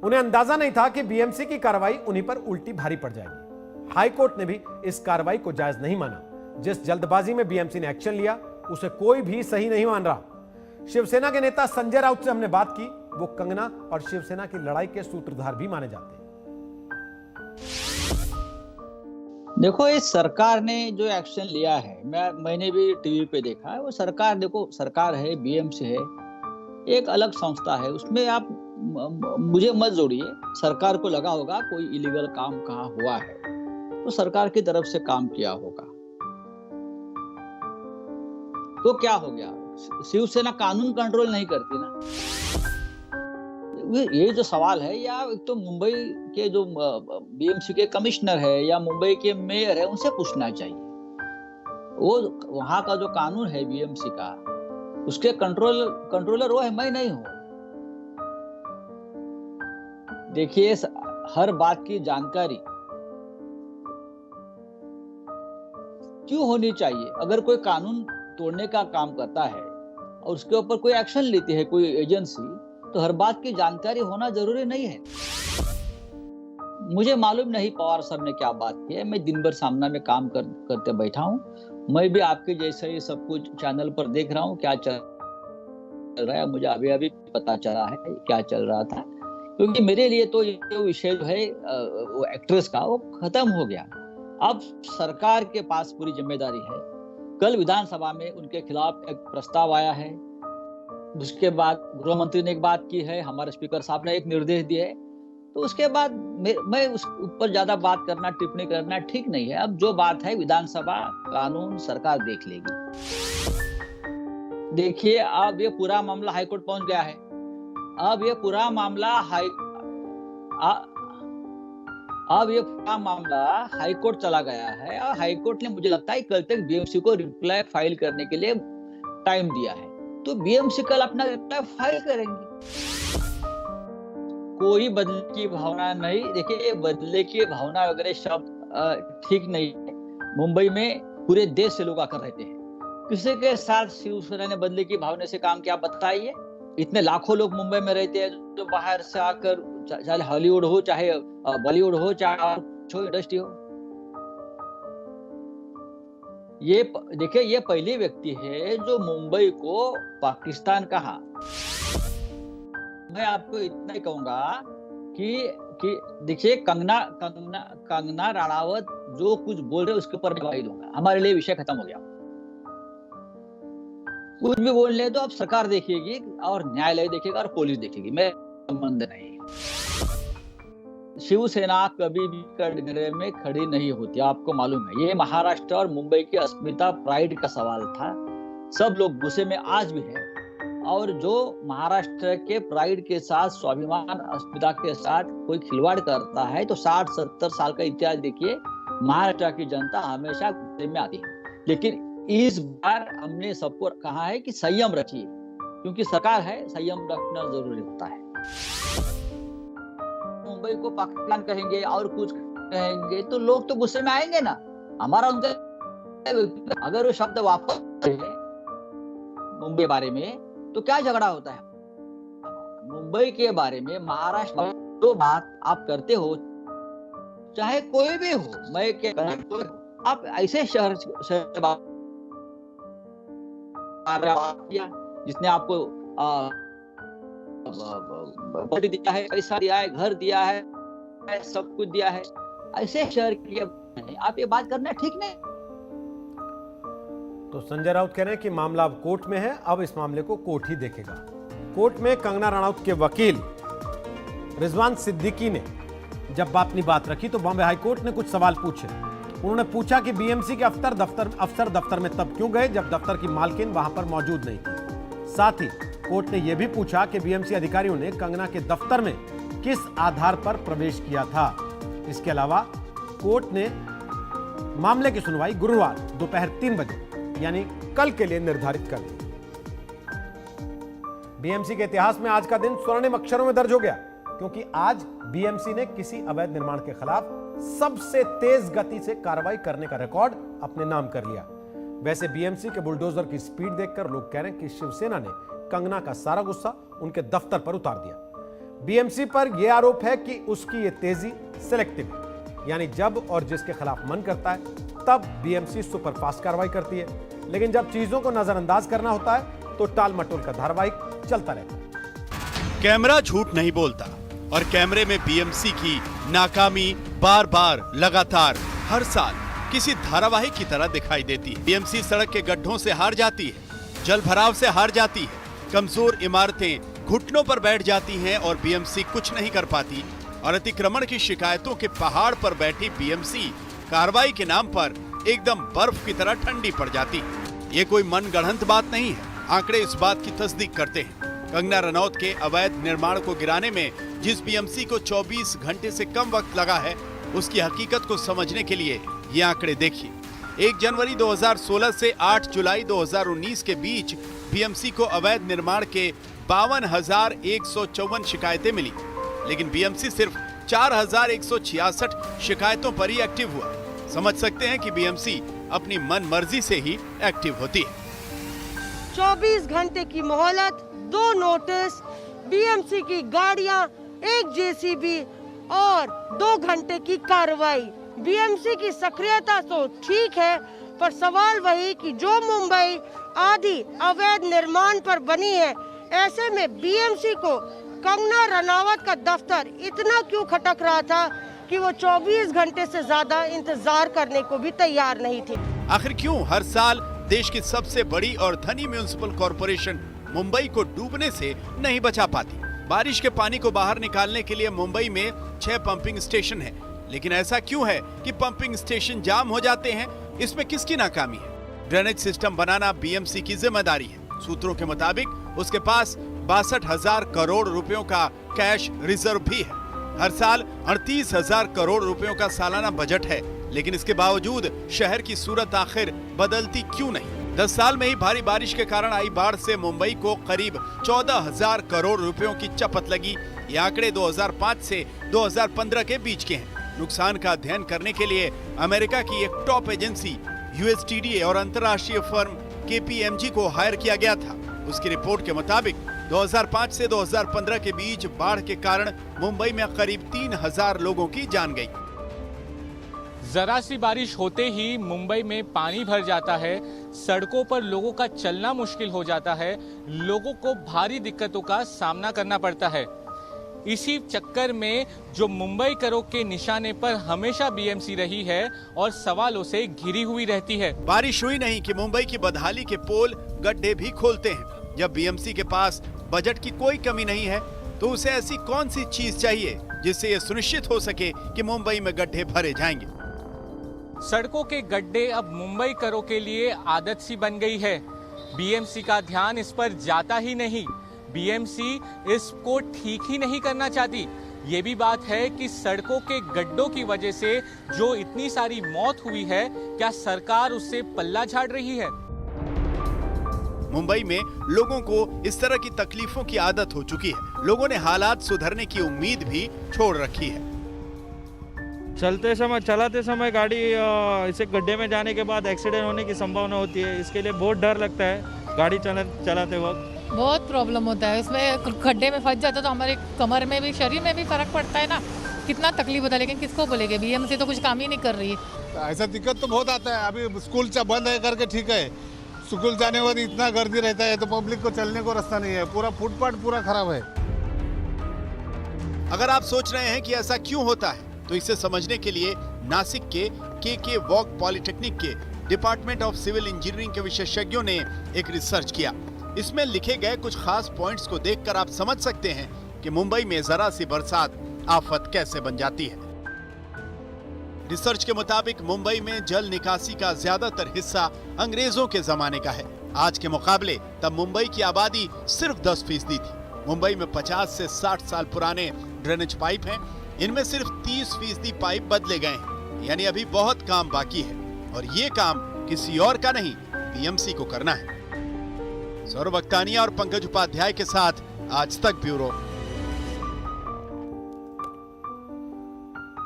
उन्हें अंदाजा नहीं था कि बीएमसी की कार्रवाई उन्हीं पर उल्टी भारी पड़ जाएगी। हाईकोर्ट ने भी इस कार्रवाई को जायज नहीं माना। जिस जल्दबाजी में बीएमसी ने एक्शन लिया उसे कोई भी सही नहीं मान रहा। शिवसेना के नेता संजय राउत से हमने बात की। वो कंगना और शिवसेना की लड़ाई के सूत्रधार भी माने जाते हैं। देखो, इस सरकार ने जो एक्शन लिया है, मैंने भी टीवी पे देखा है। वो सरकार, देखो सरकार है, बीएमसी है, एक अलग संस्था है। उसमें आप मुझे मत जोड़िए। सरकार को लगा होगा कोई इलीगल काम कहाँ हुआ है तो सरकार की तरफ से काम किया होगा। तो क्या हो गया? शिवसेना कानून कंट्रोल नहीं करती ना। ये जो सवाल है, या एक तो मुंबई के जो बीएमसी के कमिश्नर है या मुंबई के मेयर है, उनसे पूछना चाहिए। वो वहां का जो कानून है बीएमसी का, उसके कंट्रोलर वो है, मैं नहीं हूं। देखिए, हर बात की जानकारी क्यों होनी चाहिए? अगर कोई कानून तोड़ने का काम करता है और उसके ऊपर कोई एक्शन लेती है कोई एजेंसी, तो हर बात की जानकारी होना जरूरी नहीं है। मुझे मालूम नहीं पवार साहब ने क्या बात की है। मैं दिन भर सामना में काम करते बैठा हूँ। मैं भी आपके जैसे ही सब कुछ चैनल पर देख रहा हूँ क्या चल रहा है। मुझे अभी अभी पता चला है क्या चल रहा था, क्योंकि मेरे लिए तो ये विषय जो है वो एक्ट्रेस का, वो खत्म हो गया। अब सरकार के पास पूरी जिम्मेदारी है। कल विधानसभा में उनके खिलाफ एक प्रस्ताव आया है। उसके बाद गृह मंत्री ने एक बात की है, हमारे स्पीकर साहब ने एक निर्देश दिए है। तो उसके बाद मैं उस ऊपर ज्यादा बात करना, टिप्पणी करना ठीक नहीं है। अब जो बात है विधानसभा, कानून सरकार देख लेगी। देखिए, अब ये पूरा मामला हाईकोर्ट पहुंच गया है। अब ये पूरा मामला हाईकोर्ट चला गया है और हाईकोर्ट ने मुझे लगता है कल तक बीएमसी को रिप्लाई फाइल करने के लिए टाइम दिया है। तो बीएमसी कल अपना रिप्लाई फाइल करेंगे। कोई बदले की भावना नहीं। देखिए, बदले की भावना वगैरह शब्द ठीक नहीं है। मुंबई में पूरे देश से लोग आकर रहते हैं। किसी के साथ शिवसेना ने बदले की भावना से काम किया बताइए? इतने लाखों लोग मुंबई में रहते हैं जो बाहर से आकर, चाहे हॉलीवुड हो, चाहे बॉलीवुड हो, चाहे इंडस्ट्री हो। ये देखिए, ये पहली व्यक्ति है जो मुंबई को पाकिस्तान कहा। मैं आपको इतना ही कहूंगा कि देखिए, कंगना रनावत जो कुछ बोल रहे उसके ऊपर गवाही दूंगा। हमारे लिए विषय खत्म हो गया। कुछ भी बोल ले तो अब सरकार देखेगी और न्यायालय देखेगा और पुलिस देखेगी। मैं संबंध नहीं। शिवसेना कभी भी कटघरे में खड़ी नहीं होती, आपको मालूम है। ये महाराष्ट्र और मुंबई की अस्मिता, प्राइड का सवाल था। सब लोग गुस्से में आज भी है। और जो महाराष्ट्र के प्राइड के साथ, स्वाभिमान, अस्मिता के साथ कोई खिलवाड़ करता है तो 60-70 साल का इतिहास देखिए, महाराष्ट्र की जनता हमेशा गुस्से में आती है। लेकिन इस बार हमने सबको कहा है कि संयम रखिए, क्योंकि सरकार है, संयम रखना जरूरी होता है। मुंबई को पाकिस्तान कहेंगे और कुछ कहेंगे तो लोग तो गुस्से में आएंगे ना। हमारा उनका, अगर वो शब्द वापस मुंबई बारे में तो क्या झगड़ा होता है? मुंबई के बारे में, महाराष्ट्र जो बात आप करते हो, चाहे कोई भी हो, मैं क्या, आप ऐसे शहर जिसने आपको दिया है, पैसा दिया है, घर दिया है, सब कुछ दिया है, ऐसे शहर के लिए आप ये बात करना ठीक नहीं। तो संजय राउत कह रहे हैं कि मामला अब कोर्ट में है, अब इस मामले को कोर्ट ही देखेगा। कोर्ट में कंगना रनौत के वकील रिजवान सिद्दीकी ने जब अपनी बात रखी तो बॉम्बे हाईकोर्ट ने कुछ सवाल पूछे। उन्होंने पूछा कि बीएमसी के अफसर दफ्तर में तब क्यों गए जब दफ्तर की मालकिन वहां पर मौजूद नहीं थी। साथ ही कोर्ट ने यह भी पूछा कि बीएमसी अधिकारियों ने कंगना के दफ्तर में किस आधार पर प्रवेश किया था। इसके अलावा कोर्ट ने मामले की सुनवाई गुरुवार दोपहर 3 बजे यानी कल के लिए निर्धारित कर दी। बीएमसी के इतिहास में आज का दिन स्वर्णिम अक्षरों में दर्ज हो गया, क्योंकि आज बीएमसी ने किसी अवैध निर्माण के खिलाफ सबसे तेज गति से कार्रवाई करने का रिकॉर्ड अपने नाम कर लिया। वैसे बीएमसी के बुलडोजर की स्पीड देखकर लोग कह रहे हैं कि शिवसेना ने कंगना का सारा गुस्सा उनके दफ्तर पर उतार दिया। बीएमसी पर यह आरोप है कि उसकी ये तेजी सिलेक्टिव है, यानी जब और जिसके खिलाफ मन करता है तब बीएमसी सुपरफास्ट कार्रवाई करती है, लेकिन जब चीजों को नजरअंदाज करना होता है तो टाल मटोल का धारावाहिक चलता रहता है। कैमरा झूठ नहीं बोलता और कैमरे में बीएमसी की नाकामी बार बार लगातार हर साल किसी धारावाहिक की तरह दिखाई देती है। बीएमसी सड़क के गड्ढों से हार जाती है, जल भराव से हार जाती है, कमजोर इमारतें घुटनों पर बैठ जाती हैं और बीएमसी कुछ नहीं कर पाती, और अतिक्रमण की शिकायतों के पहाड़ पर बैठी बीएमसी कार्रवाई के नाम पर एकदम बर्फ की तरह ठंडी पड़ जाती है। ये कोई मनगढ़ंत बात नहीं है, आंकड़े इस बात की तस्दीक करते हैं। कंगना रनौत के अवैध निर्माण को गिराने में जिस बीएमसी को 24 घंटे से कम वक्त लगा है, उसकी हकीकत को समझने के लिए ये आंकड़े देखिए। 1 जनवरी 2016 से 8 जुलाई 2019 के बीच बीएमसी को अवैध निर्माण के 52,154 शिकायतें मिली, लेकिन बीएमसी सिर्फ 4,166 शिकायतों पर ही एक्टिव हुआ। समझ सकते हैं कि बीएमसी अपनी मन मर्जी से ही एक्टिव होती है। 24 घंटे की मोहलत, 2 नोटिस, बीएमसी की गाड़ियां, 1 जेसीबी और 2 घंटे की कार्रवाई। बीएमसी की सक्रियता तो ठीक है, पर सवाल वही कि जो मुंबई आदि अवैध निर्माण पर बनी है, ऐसे में बीएमसी को कंगना रनावत का दफ्तर इतना क्यों खटक रहा था कि वो 24 घंटे से ज्यादा इंतजार करने को भी तैयार नहीं थी। आखिर क्यों हर साल देश की सबसे बड़ी और धनी म्युनिसिपल कॉरपोरेशन मुंबई को डूबने से नहीं बचा पाती? बारिश के पानी को बाहर निकालने के लिए मुंबई में 6 पंपिंग स्टेशन है, लेकिन ऐसा क्यों है कि पंपिंग स्टेशन जाम हो जाते हैं? इसमें किसकी नाकामी है? ड्रेनेज सिस्टम बनाना बीएमसी की जिम्मेदारी है। सूत्रों के मुताबिक उसके पास 62,000 करोड़ रुपयों का कैश रिजर्व भी है। हर साल 38,000 करोड़ रुपयों का सालाना बजट है, लेकिन इसके बावजूद शहर की सूरत आखिर बदलती क्यों नहीं? 10 साल में ही भारी बारिश के कारण आई बाढ़ से मुंबई को करीब 14,000 करोड़ रुपयों की चपत लगी। ये आंकड़े 2005 से 2015 के बीच के हैं। नुकसान का अध्ययन करने के लिए अमेरिका की एक टॉप एजेंसी USTDA और अंतर्राष्ट्रीय फर्म KPMG को हायर किया गया था। उसकी रिपोर्ट के मुताबिक 2005 से 2015 के बीच बाढ़ के कारण मुंबई में करीब 3,000 लोगों की जान गई। जरा सी बारिश होते ही मुंबई में पानी भर जाता है, सड़कों पर लोगों का चलना मुश्किल हो जाता है, लोगों को भारी दिक्कतों का सामना करना पड़ता है। इसी चक्कर में जो मुंबई करों के निशाने पर हमेशा बीएमसी रही है और सवालों से घिरी हुई रहती है। बारिश हुई नहीं कि मुंबई की बदहाली के पोल गड्ढे भी खोलते हैं। जब बीएमसी के पास बजट की कोई कमी नहीं है, तो उसे ऐसी कौन सी चीज चाहिए जिससे ये सुनिश्चित हो सके कि मुंबई में गड्ढे भरे जाएंगे? सड़कों के गड्ढे अब मुंबई करों के लिए आदत सी बन गई है। बीएमसी का ध्यान इस पर जाता ही नहीं। बीएमसी इसको ठीक ही नहीं करना चाहती। ये भी बात है कि सड़कों के गड्ढों की वजह से जो इतनी सारी मौत हुई है, क्या सरकार उससे पल्ला झाड़ रही है? मुंबई में लोगों को इस तरह की तकलीफों की आदत हो चुकी है। लोगों ने हालात सुधरने की उम्मीद भी छोड़ रखी है। चलाते समय गाड़ी इसे गड्ढे में जाने के बाद एक्सीडेंट होने की संभावना होती है। इसके लिए बहुत डर लगता है गाड़ी चलाते वक्त। बहुत प्रॉब्लम होता है, उसमें गड्ढे में फंस जाता तो हमारे कमर में भी, शरीर में भी फर्क पड़ता है ना, कितना तकलीफ होता है। लेकिन किसको बोलेंगे, बीएमसी तो कुछ काम ही नहीं कर रही है। ऐसा दिक्कत तो बहुत आता है। अभी स्कूल बंद है करके ठीक है, स्कूल जाने के बाद इतना गर्दी रहता है तो पब्लिक को चलने को रास्ता नहीं है, पूरा फुटपाथ पूरा खराब है। अगर आप सोच रहे हैं कि ऐसा क्यों होता है, तो इसे समझने के लिए नासिक के KK वॉक पॉलिटेक्निक के डिपार्टमेंट ऑफ सिविल इंजीनियरिंग के विशेषज्ञों ने एक रिसर्च किया। इसमें लिखे गए कुछ खास पॉइंट्स को देखकर आप समझ सकते हैं कि मुंबई में जरा सी बरसात आफत कैसे बन जाती है। रिसर्च के मुताबिक मुंबई में जल निकासी का ज्यादातर हिस्सा अंग्रेजों के जमाने का है। आज के मुकाबले तब मुंबई की आबादी सिर्फ 10% थी। मुंबई में 50 से 60 साल पुराने ड्रेनेज पाइप हैं। इनमें सिर्फ 30% पाइप बदले गए हैं, यानी अभी बहुत काम बाकी है, और ये काम किसी और का नहीं, बीएमसी को करना है। सौरभ अख्तानिया और पंकज उपाध्याय के साथ आज तक ब्यूरो।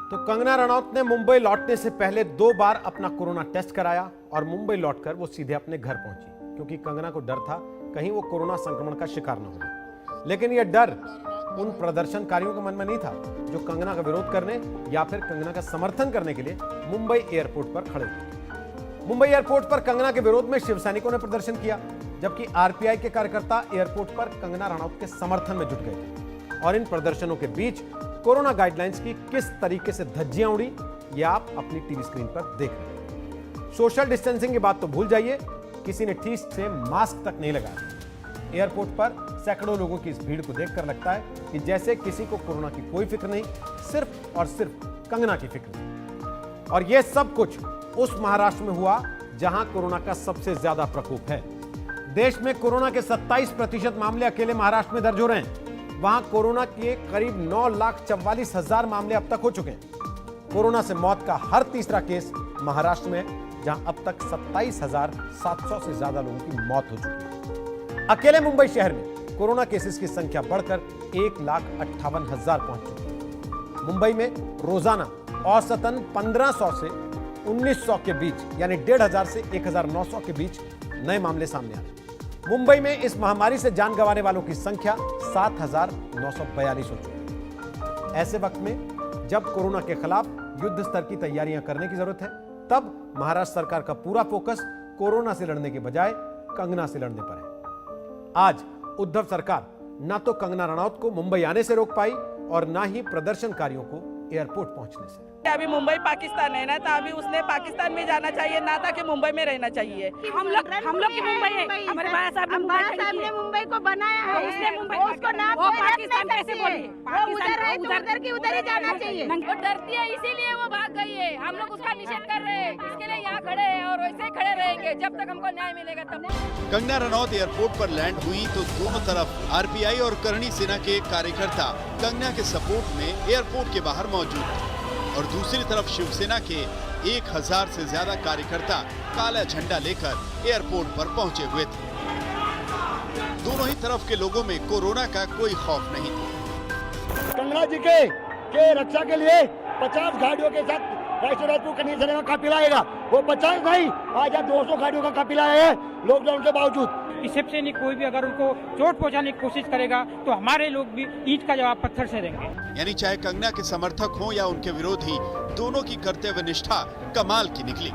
तो कंगना रनौत ने मुंबई लौटने से पहले 2 बार अपना कोरोना टेस्ट कराया और मुंबई लौटकर वो सीधे अपने घर पहुंची, क्योंकि कंगना को डर था कहीं वो कोरोना संक्रमण का शिकार न हो जाए। लेकिन यह डर उन प्रदर्शनकारियों के मन में नहीं था जो कंगना का विरोध करने या फिर कंगना का समर्थन करने के लिए मुंबई एयरपोर्ट पर खड़े थे। मुंबई एयरपोर्ट पर कंगना के विरोध में शिव सैनिकों ने प्रदर्शन किया, जबकि आरपीआई के कार्यकर्ता एयरपोर्ट पर कंगना रनौत के समर्थन में जुट गए थे। और इन प्रदर्शनों के बीच कोरोना गाइडलाइंस की किस तरीके से धज्जियां उड़ी, यह आप अपनी टीवी स्क्रीन पर देख रहे हैं। सोशल डिस्टेंसिंग की बात तो भूल जाइए, किसी ने ठीक से मास्क तक नहीं लगाया। एयरपोर्ट पर सैकड़ों लोगों की इस भीड़ को देखकर लगता है कि जैसे किसी को कोरोना की कोई फिक्र नहीं, सिर्फ और सिर्फ कंगना की फिक्र है। और यह सब कुछ उस महाराष्ट्र में हुआ जहां कोरोना का सबसे ज्यादा प्रकोप है। देश में कोरोना के 27% मामले अकेले महाराष्ट्र में दर्ज हो रहे हैं। वहां कोरोना के करीब 9,44,000 मामले अब तक हो चुके हैं। कोरोना से मौत का हर तीसरा केस महाराष्ट्र में है, जहां अब तक 27,700 से ज्यादा लोगों की मौत हो चुकी है। अकेले मुंबई शहर में कोरोना केसेस की संख्या बढ़कर 1,58,000 पहुंच चुकी है। मुंबई में रोजाना औसतन 1500 से 1900 के बीच, यानी 1,500 से 1,900 के बीच नए मामले सामने आ रहे हैं। मुंबई में इस महामारी से जान गंवाने वालों की संख्या 7,942 हो चुकी है। ऐसे वक्त में जब कोरोना के खिलाफ युद्ध स्तर की तैयारियां करने की जरूरत है, तब महाराष्ट्र सरकार का पूरा फोकस कोरोना से लड़ने के बजाय कंगना से लड़ने पर है। आज उद्धव सरकार ना तो कंगना रनौत को मुंबई आने से रोक पाई और ना ही प्रदर्शनकारियों को एयरपोर्ट पहुंचने से। अभी मुंबई पाकिस्तान है ना, तो अभी उसने पाकिस्तान में जाना चाहिए, ना था कि मुंबई में रहना चाहिए। हम लोग की मुंबई है, हमारे बाबा साहब ने मुंबई को बनाया है, उसने मुंबई उसको ना पाकिस्तान कैसे बोले, उधर है तो उधर की उधर ही जाना चाहिए। वो डरती है इसीलिए वो भाग गई है। हम लोग उसका निषेध कर रहे हैं, इसके लिए यहाँ खड़े हैं और वैसे ही खड़े रहेंगे जब तक हमको न्याय मिलेगा तब। कंगना रनौत एयरपोर्ट पर लैंड हुई तो दोनों तरफ आरपीआई और करणी सेना के कार्यकर्ता कंगना के सपोर्ट में एयरपोर्ट के बाहर मौजूद थे और दूसरी तरफ शिवसेना के 1,000 से ज्यादा कार्यकर्ता काला झंडा लेकर एयरपोर्ट पर पहुंचे हुए थे। दोनों ही तरफ के लोगों में कोरोना का कोई खौफ नहीं था। कंगना जी के रक्षा के लिए 50 गाड़ियों के साथ राष्ट्रपति करणी सेना का काफिला आएगा। वो 50 नहीं, आज 200 गाड़ियों का काफिला है लॉकडाउन के बावजूद। रिसेप्शन सैनिक कोई भी अगर उनको चोट पहुंचाने की कोशिश करेगा तो हमारे लोग भी ईंट का जवाब पत्थर से देंगे। यानी चाहे कंगना के समर्थक हों या उनके विरोधी, दोनों की कर्तव्य निष्ठा कमाल की निकली।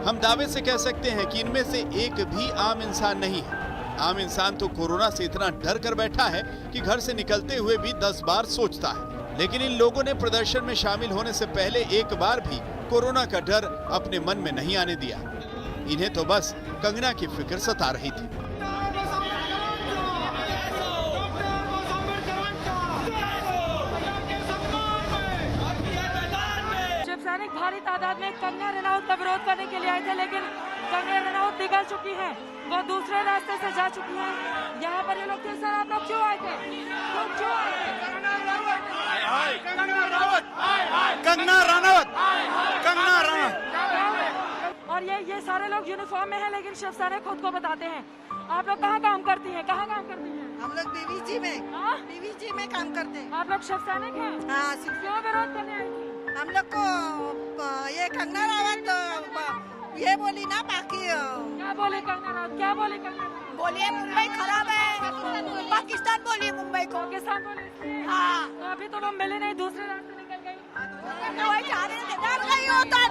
हम दावे से कह सकते हैं कि इनमें से एक भी आम इंसान नहीं है। आम इंसान तो कोरोना से इतना डर कर बैठा है कि घर से निकलते हुए भी 10 बार सोचता है। लेकिन इन लोगों ने प्रदर्शन में शामिल होने से पहले एक बार भी कोरोना का डर अपने मन में नहीं आने दिया। इन्हें तो बस कंगना की फिक्र सता रही थी। शिवसैनिक भारी तादाद में कंगना रनौत का विरोध करने के लिए आए थे, लेकिन कंगना रनौत निकल चुकी हैं, वो दूसरे रास्ते से जा चुकी हैं। यहाँ पर ये लोग थे। सर, आप लोग क्यों आए थे? क्यों आए थे? कंगना रनौत। और ये सारे लोग यूनिफॉर्म में हैं, लेकिन शिवसैनिक खुद को बताते हैं। आप लोग कहाँ काम करती हैं? कहाँ काम करती हैं? हम लोग बीवीजी में काम करते हैं। आप लोग शिवसैनिक हैं? हाँ। क्यों विरोध करने आई थी? हम लोग को ये कंगना रनौत ये बोली ना, बाकी क्या बोले कंगना रनौत? क्या बोले कंगना रनौत? बोलिए मुंबई खराब है, पाकिस्तान बोलिए मुंबई को। पाकिस्तान बोले? हाँ। तो अभी तो लोग मिले नहीं, दूसरे रास्ते निकल गई।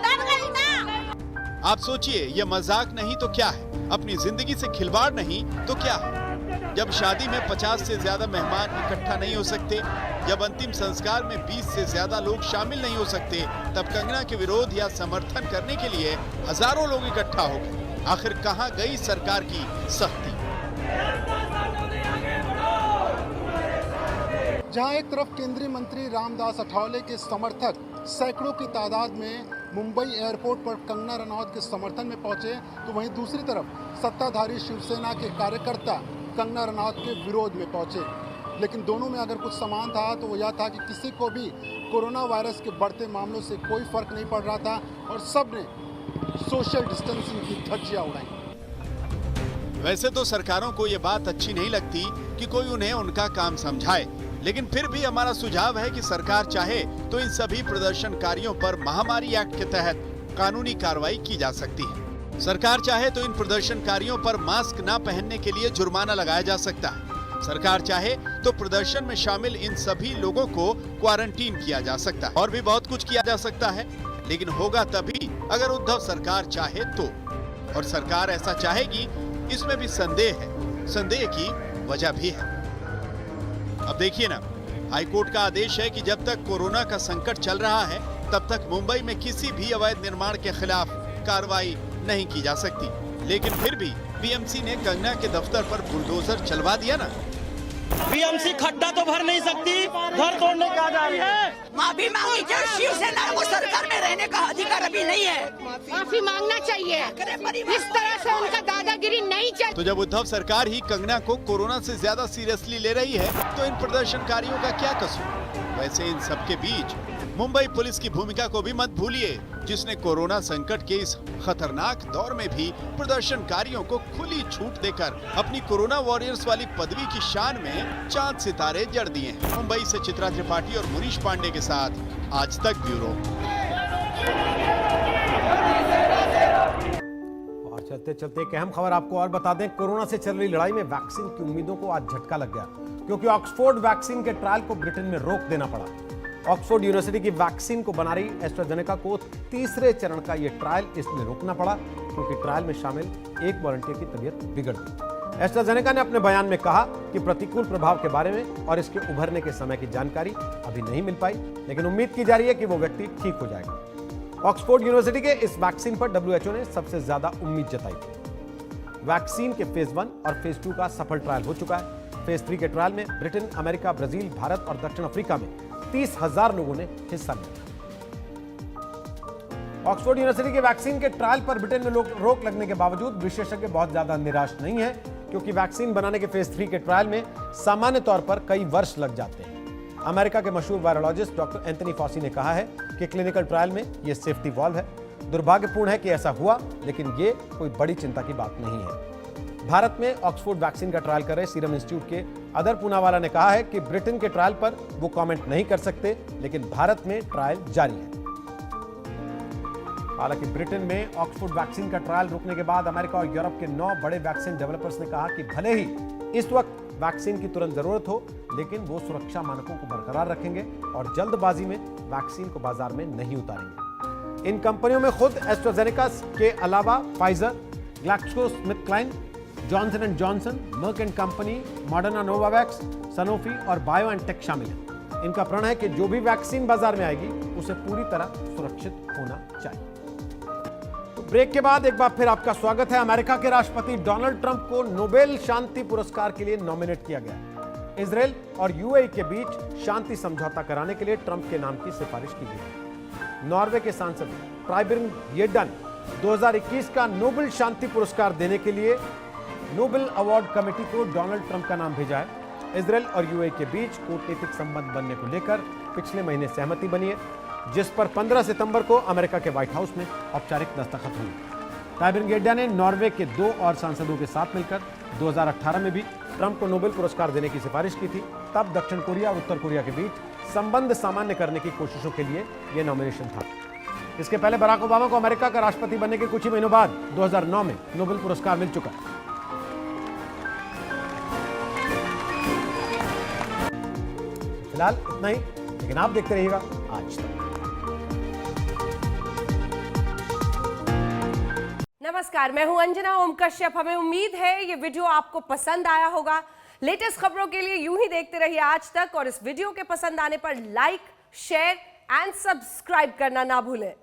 डर गई ना। आप सोचिए, ये मजाक नहीं तो क्या है, अपनी जिंदगी से खिलवाड़ नहीं तो क्या है। जब शादी में 50 से ज्यादा मेहमान इकट्ठा नहीं हो सकते, जब अंतिम संस्कार में 20 से ज्यादा लोग शामिल नहीं हो सकते, तब कंगना के विरोध या समर्थन करने के लिए हजारों लोग इकट्ठा हो गए। आखिर कहां गई सरकार की सख्ती? जहां एक तरफ केंद्रीय मंत्री रामदास अठावले के समर्थक सैकड़ों की तादाद में मुंबई एयरपोर्ट पर कंगना रनौत के समर्थन में पहुंचे, तो वहीं दूसरी तरफ सत्ताधारी शिवसेना के कार्यकर्ता कंगना रनौत के विरोध में पहुंचे। लेकिन दोनों में अगर कुछ समान था तो वो यह था कि किसी को भी कोरोना वायरस के बढ़ते मामलों से कोई फर्क नहीं पड़ रहा था और सब ने सोशल डिस्टेंसिंग की धज्जियां उड़ाई। वैसे तो सरकारों को ये बात अच्छी नहीं लगती कि कोई उन्हें उनका काम समझाए, लेकिन फिर भी हमारा सुझाव है कि सरकार चाहे तो इन सभी प्रदर्शनकारियों पर महामारी एक्ट के तहत कानूनी कार्रवाई की जा सकती है। सरकार चाहे तो इन प्रदर्शनकारियों पर मास्क न पहनने के लिए जुर्माना लगाया जा सकता है। सरकार चाहे तो प्रदर्शन में शामिल इन सभी लोगों को क्वारंटीन किया जा सकता है। और भी बहुत कुछ किया जा सकता है, लेकिन होगा तभी अगर उद्धव सरकार चाहे तो। और सरकार ऐसा चाहेगी, इसमें भी संदेह है। संदेह की वजह भी है। अब देखिए ना, हाईकोर्ट का आदेश है कि जब तक कोरोना का संकट चल रहा है तब तक मुंबई में किसी भी अवैध निर्माण के खिलाफ कार्रवाई नहीं की जा सकती। लेकिन फिर भी बीएमसी ने कंगना के दफ्तर पर बुलडोजर चलवा दिया ना। बीएमसी खड्डा तो भर नहीं सकती, घर तोड़ने का जा रही है। माफी मांगी क्या? शिवसेना को सरकार में रहने का अधिकार अभी नहीं है। माफी मांगना चाहिए। इस तरह से उनका दादागिरी नहीं चाहिए। तो जब उद्धव सरकार ही कंगना को कोरोना से ज्यादा सीरियसली ले रही है तो इन प्रदर्शनकारियों का क्या कसूर? वैसे इन सबके बीच मुंबई पुलिस की भूमिका को भी मत भूलिए, जिसने कोरोना संकट के इस खतरनाक दौर में भी प्रदर्शनकारियों को खुली छूट देकर अपनी कोरोना वॉरियर्स वाली पदवी की शान में चांद सितारे जड़ दिए हैं। मुंबई से चित्रा त्रिपाठी और मुनीश पांडे के साथ आज तक ब्यूरो। और चलते चलते एक अहम खबर आपको और बता दें, कोरोना से चल रही लड़ाई में वैक्सीन की उम्मीदों को आज झटका लग गया, क्योंकि ऑक्सफोर्ड वैक्सीन के ट्रायल को ब्रिटेन में रोक देना पड़ा। ऑक्सफोर्ड यूनिवर्सिटी की वैक्सीन को बना रही एस्ट्राजेनेका को तीसरे चरण का यह ट्रायल इसलिए रोकना पड़ा क्योंकि ट्रायल में शामिल एक वॉलंटियर की तबीयत बिगड़ गई। एस्ट्राजेनेका ने अपने बयान में कहा कि प्रतिकूल प्रभाव के बारे में और इसके उभरने के समय की जानकारी अभी नहीं मिल पाई, लेकिन उम्मीद की जा रही है कि वो व्यक्ति ठीक हो जाएगा। ऑक्सफोर्ड यूनिवर्सिटी के इस वैक्सीन पर WHO ने सबसे ज्यादा उम्मीद जताई थी। वैक्सीन के फेज 1 और फेज 2 का सफल ट्रायल हो चुका है। फेज 3 के ट्रायल में ब्रिटेन, अमेरिका, ब्राजील, भारत और दक्षिण अफ्रीका में 30,000 लोगों ने हिस्सा लिया। ऑक्सफोर्ड यूनिवर्सिटी के वैक्सीन के ट्रायल पर ब्रिटेन में रोक लगने के बावजूद विशेषज्ञ बहुत ज्यादा निराश नहीं है, क्योंकि वैक्सीन बनाने के फेज 3 के ट्रायल में सामान्य तौर पर कई वर्ष लग जाते हैं। अमेरिका के मशहूर वायरोलॉजिस्ट डॉक्टर एंथनी फॉसी ने कहा है कि क्लिनिकल ट्रायल में यह सेफ्टी वॉल्व है। दुर्भाग्यपूर्ण है कि ऐसा हुआ, लेकिन यह कोई बड़ी चिंता की बात नहीं है। भारत में ऑक्सफोर्ड वैक्सीन का ट्रायल कर रहे सीरम इंस्टीट्यूट के अदर पूनावाला ने कहा है कि ब्रिटेन के ट्रायल पर वो कमेंट नहीं कर सकते, लेकिन भारत में ट्रायल जारी है। हालांकि ब्रिटेन में ऑक्सफोर्ड वैक्सीन का ट्रायल रुकने के बाद अमेरिका और यूरोप के 9 बड़े वैक्सीन डेवलपर्स ने कहा कि भले ही इस वक्त वैक्सीन की तुरंत जरूरत हो, लेकिन वो सुरक्षा मानकों को बरकरार रखेंगे और जल्दबाजी में वैक्सीन को बाजार में नहीं उतारेंगे। इन कंपनियों में खुद एस्ट्राजेनेका के अलावा Pfizer, GlaxoSmithKline, Johnson and Johnson, Merck and company, Moderna, Novavax, Sanofi और बायोएनटेक शामिल हैं। इनका प्रण है कि जो भी वैक्सीन बाजार में आएगी उसे पूरी तरह सुरक्षित होना चाहिए। तो ब्रेक के बाद एक बार फिर आपका स्वागत है। अमेरिका के राष्ट्रपति डोनाल्ड ट्रंप को नोबेल शांति पुरस्कार के लिए नॉमिनेट किया गया। इजरायल और यूएई के बीच शांति समझौता कराने के लिए ट्रंप के नाम की सिफारिश की गई। नॉर्वे के सांसद ट्राइबिन येडन 2021 का नोबेल शांति पुरस्कार देने के लिए नोबेल अवार्ड कमेटी को डोनाल्ड ट्रंप का नाम भेजा है। इजरायल और यूएई के बीच कूटनीतिक संबंध बनने को लेकर पिछले महीने सहमति बनी है, जिस पर 15 सितंबर को अमेरिका के व्हाइट हाउस में औपचारिक दस्तखत हुए। ट्राइबिन येडन ने नॉर्वे के 2 और सांसदों के साथ मिलकर 2018 में भी ट्रंप को नोबेल पुरस्कार देने की सिफारिश की थी। तब दक्षिण कोरिया और उत्तर कोरिया के बीच संबंध सामान्य करने की कोशिशों के लिए यह नॉमिनेशन था। इसके पहले बराक ओबामा को अमेरिका का राष्ट्रपति बनने के कुछ ही महीनों बाद 2009 में नोबेल पुरस्कार मिल चुका। फिलहाल इतना ही, लेकिन आप देखते रहिएगा आज तक। नमस्कार, मैं हूं अंजना ओम कश्यप। हमें उम्मीद है ये वीडियो आपको पसंद आया होगा। लेटेस्ट खबरों के लिए यूं ही देखते रहिए आज तक, और इस वीडियो के पसंद आने पर लाइक, शेयर एंड सब्सक्राइब करना ना भूलें।